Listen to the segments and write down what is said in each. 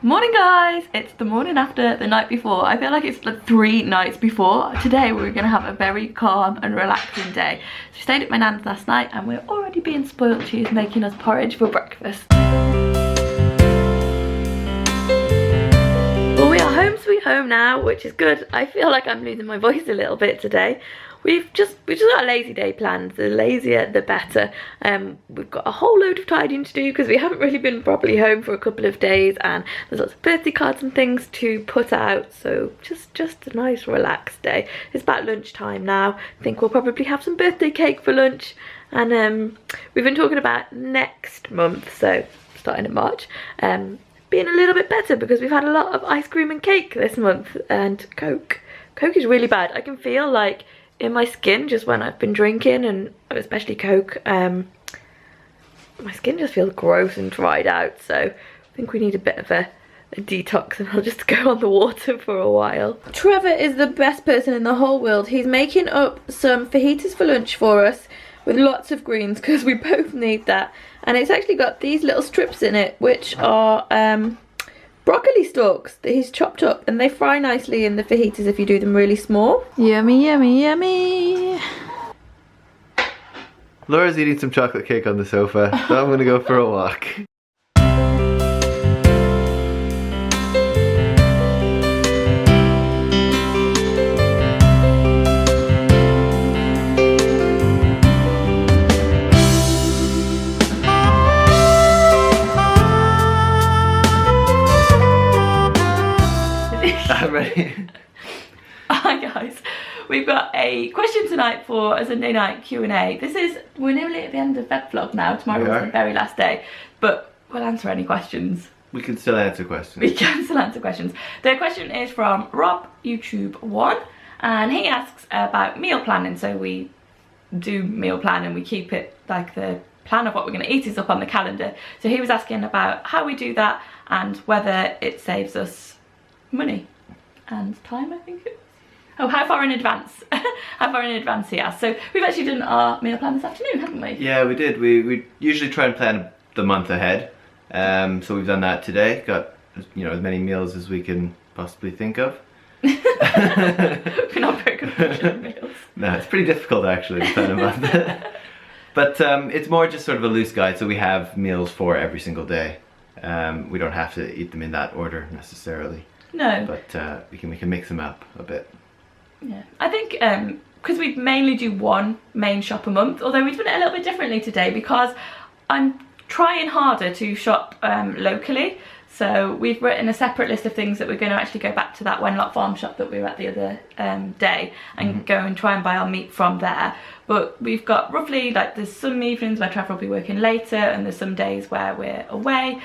Morning guys, it's the morning after the night before. I feel like it's like 3 nights before. Today we're gonna have a very calm and relaxing day. So we stayed at my nan's last night and we're already being spoiled. She's making us porridge for breakfast. Well, we are home sweet home now, which is good. I feel like I'm losing my voice a little bit today. We just got a lazy day planned. The lazier the better. We've got a whole load of tidying to do because we haven't really been properly home for a couple of days, and there's lots of birthday cards and things to put out. So just a nice relaxed day. It's about lunchtime now. I think we'll probably have some birthday cake for lunch, and we've been talking about next month, so starting in March, being a little bit better because we've had a lot of ice cream and cake this month, and Coke is really bad. I can feel like in my skin just when I've been drinking, and especially Coke, my skin just feels gross and dried out, so I think we need a bit of a detox, and I'll just go on the water for a while. Trevor is the best person in the whole world. He's making up some fajitas for lunch for us with lots of greens because we both need that, and it's actually got these little strips in it which are broccoli stalks that he's chopped up, and they fry nicely in the fajitas if you do them really small. Yummy, yummy, yummy. Laura's eating some chocolate cake on the sofa, so I'm gonna go for a walk. I'm ready. Hi guys, we've got a question tonight for a Sunday night Q&A. We're nearly at the end of FebVlog now. Tomorrow is the very last day, but we'll answer any questions. We can still answer questions. We can still answer questions. The question is from Rob YouTube 1, and he asks about meal planning. So we do meal plan and we keep it like the plan of what we're going to eat is up on the calendar. So he was asking about how we do that and whether it saves us money and time, I think it was. Oh, how far in advance? How far in advance he asked. So we've actually done our meal plan this afternoon, haven't we? Yeah, we did. We usually try and plan the month ahead. So we've done that today. Got, you know, as many meals as we can possibly think of. We're not very good at planning meals. No, it's pretty difficult actually to plan a month. But it's more just sort of a loose guide, so we have meals for every single day. We don't have to eat them in that order necessarily. No. But we can mix them up a bit. Yeah, I think because we mainly do one main shop a month, although we've done it a little bit differently today because I'm trying harder to shop locally. So we've written a separate list of things that we're going to actually go back to that Wenlock Farm shop that we were at the other day and go and try and buy our meat from there. But we've got roughly, like, there's some evenings where Trevor will be working later and there's some days where we're away.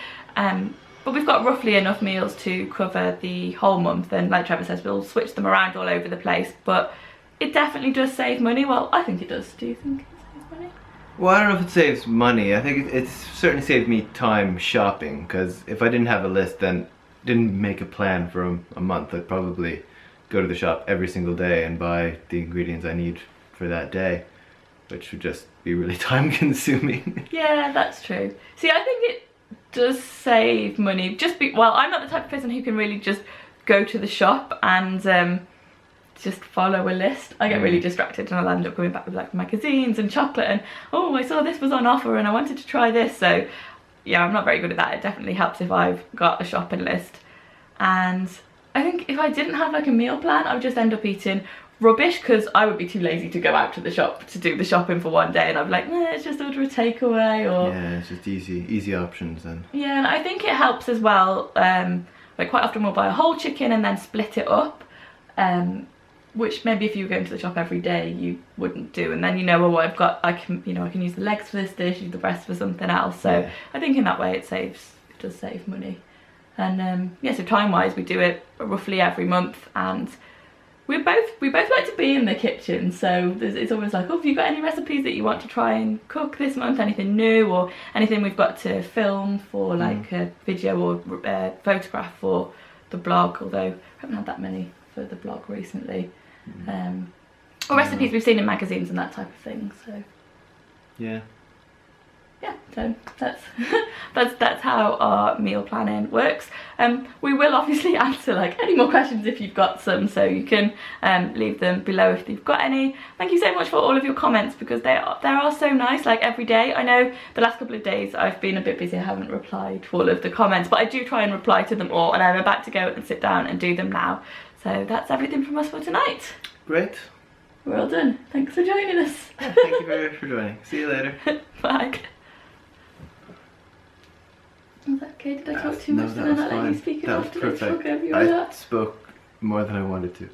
But we've got roughly enough meals to cover the whole month, and like Trevor says, we'll switch them around all over the place, but it definitely does save money. Well, I think it does. Do you think it saves money? Well, I don't know if it saves money. I think it's certainly saved me time shopping, because if I didn't have a list, then didn't make a plan for a month, I'd probably go to the shop every single day and buy the ingredients I need for that day, which would just be really time consuming. Yeah, that's true. See, I think it does save money. Well, I'm not the type of person who can really just go to the shop and just follow a list. I get really distracted and I'll end up going back with like magazines and chocolate and, oh, I saw this was on offer and I wanted to try this. So yeah, I'm not very good at that. It definitely helps if I've got a shopping list. And I think if I didn't have like a meal plan, I would just end up eating rubbish because I would be too lazy to go out to the shop to do the shopping for one day, and I'd be like, nah, let's just order a takeaway. Or yeah, it's just easy options then. Yeah, and I think it helps as well. Like quite often we'll buy a whole chicken and then split it up, which maybe if you were going to the shop every day you wouldn't do, and then you know, well, I've got, I can use the legs for this dish, use the breast for something else. So yeah. I think in that way it does save money. And yeah, so time wise we do it roughly every month, and we both like to be in the kitchen, so it's always like, oh, have you got any recipes that you want to try and cook this month, anything new or anything we've got to film for like a video or photograph for the blog, although I haven't had that many for the blog recently. Or recipes we've seen in magazines and that type of thing. So yeah, yeah, so that's how our meal planning works. We will obviously answer like any more questions if you've got some, so you can leave them below if you've got any. Thank you so much for all of your comments, because they are so nice, like every day. I know the last couple of days I've been a bit busy, I haven't replied to all of the comments, but I do try and reply to them all, and I'm about to go and sit down and do them now. So that's everything from us for tonight. Great. We're all done. Thanks for joining us. Thank you for joining. See you later. Bye. Was that okay? Did I talk too much? Did I not let you speak enough? Did I talk over you? I spoke more than I wanted to.